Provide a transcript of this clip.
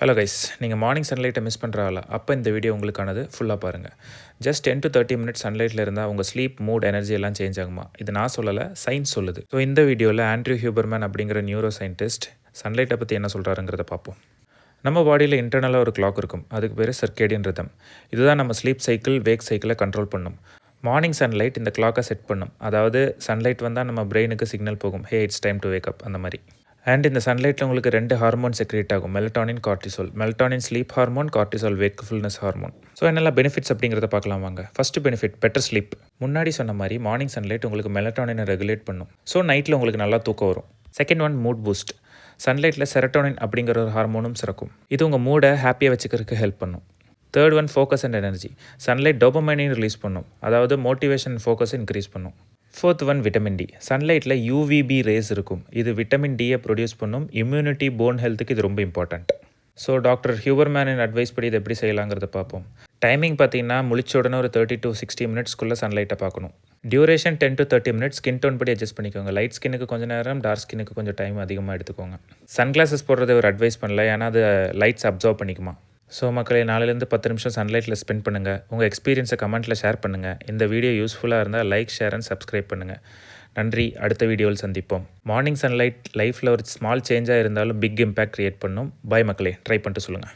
Hello guys, நீங்கள் morning சன்லைட்டை miss பண்ணுறாங்களா? அப்போ இந்த வீடியோ உங்களுக்கானது. ஃபுல்லாக பாருங்கள். ஜஸ்ட் 10 to 30 மினிட்ஸ் சன்லைட்டில் இருந்தால் உங்கள் ஸ்லீப், மூட், எனர்ஜி எல்லாம் சேஞ்ச் ஆகுமா? இது நான் சொல்லலை, சயின்ஸ் சொல்லுது. ஸோ இந்த வீடியோவில் ஆண்ட்ரியூ ஹியூபர்மேன் அப்படிங்கிற நியூரோ சயின்டிஸ்ட் சன்லைட்டை பற்றி என்ன சொல்கிறாருங்கிறத பார்ப்போம். நம்ம பாடியில் இன்டர்னலாக ஒரு கிளாக் இருக்கும். அதுக்கு பேர் சர்க்கேடியன் ரிதம். இதுதான் நம்ம ஸ்லீப் சைக்கிள், வேக் சைக்கிளை கண்ட்ரோல் பண்ணும். மார்னிங் சன்லைட் இந்த கிளாக்கை செட் பண்ணும். அதாவது சன்லைட் வந்தால் நம்ம பிரெயினுக்கு சிக்னல் போகும், hey it's time to wake up, அந்த மாதிரி. அண்ட் இந்த சன்லைட்டில் உங்களுக்கு 2 ஹார்மோன் செக்ரேட் ஆகும், melatonin, cortisol. Melatonin sleep hormone, cortisol wakefulness hormone. So என்னெல்லாம் பெனிஃபிட்ஸ் அப்படிங்கிறத பார்க்கலாம் வாங்க. First benefit, better sleep. முன்னாடி சொன்ன மாதிரி மார்னிங் சன்லைட் உங்களுக்கு மெலட்டானினை ரெகுலேட் பண்ணும். ஸோ நைட்டில் உங்களுக்கு நல்லா தூக்கம் வரும். Second one, mood boost. சன்லைட்டில் செரட்டோனின் அப்படிங்கிற ஒரு ஹார்மோனும் சுரக்கும். இது உங்கள் மூடை ஹாப்பியாக வச்சுக்கிறதுக்கு ஹெல்ப் பண்ணும். Third one, focus and energy. Sunlight டோபமைனையும் ரிலீஸ் பண்ணும், அதாவது மோட்டிவேஷன் ஃபோக்கஸ் இன்க்ரீஸ் பண்ணும். Fourth one, vitamin D. சன்லைட்டில் யூவிபி ரேஸ் இருக்கும். இது விட்டமின் டியை ப்ரொடியூஸ் பண்ணும். இம்யூனிட்டி, போன் ஹெல்த்துக்கு இது ரொம்ப இம்பார்ட்டண்ட். ஸோ டாக்டர் ஹியூபர்மேனின் அட்வைஸ் படி இது எப்படி செய்யலாங்கிறத பார்ப்போம். டைமிங் பார்த்தீங்கன்னா முழிச்ச உடனே ஒரு 30 to 60 மினிட்ஸ்க்குள்ளே சன்லைட்டை பார்க்கணும். Duration 10 to 30 minutes. Skin tone படி அட்ஜஸ்ட் பண்ணிக்கோங்க. லைட் ஸ்கின்னுக்கு கொஞ்சம் நேரம், டார்க் ஸ்கின்னுக்கு கொஞ்சம் டைம் அதிகமாக எடுத்துக்கோங்க. சன்கிளாஸஸ் போடுறதை ஒரு அட்வைஸ் பண்ணல, ஏன்னா அது லைட்ஸ் அப்சர்வ் பண்ணிக்குமா. ஸோ மக்களே, 4லேருந்து 10 நிமிஷம் சன்லைட்டில் ஸ்பெண்ட் பண்ணுங்கள். உங்கள் எக்ஸ்பீரியன்ஸை கமெண்ட்டில் ஷேர் பண்ணுங்கள். இந்த வீடியோ யூஸ்ஃபுல்லாக இருந்தால் லைக், ஷேர் அண்ட் சப்ஸ்கிரைப் பண்ணுங்கள். நன்றி. அடுத்த வீடியோவில் சந்திப்போம். மார்னிங் சன்லைட் லைஃப்பில் ஒரு ஸ்மால் சேஞ்சாக இருந்தாலும் பிக் இம்பேக்ட் க்ரியேட் பண்ணும். பாய் மக்களே, ட்ரை பண்ணிட்டு சொல்லுங்கள்.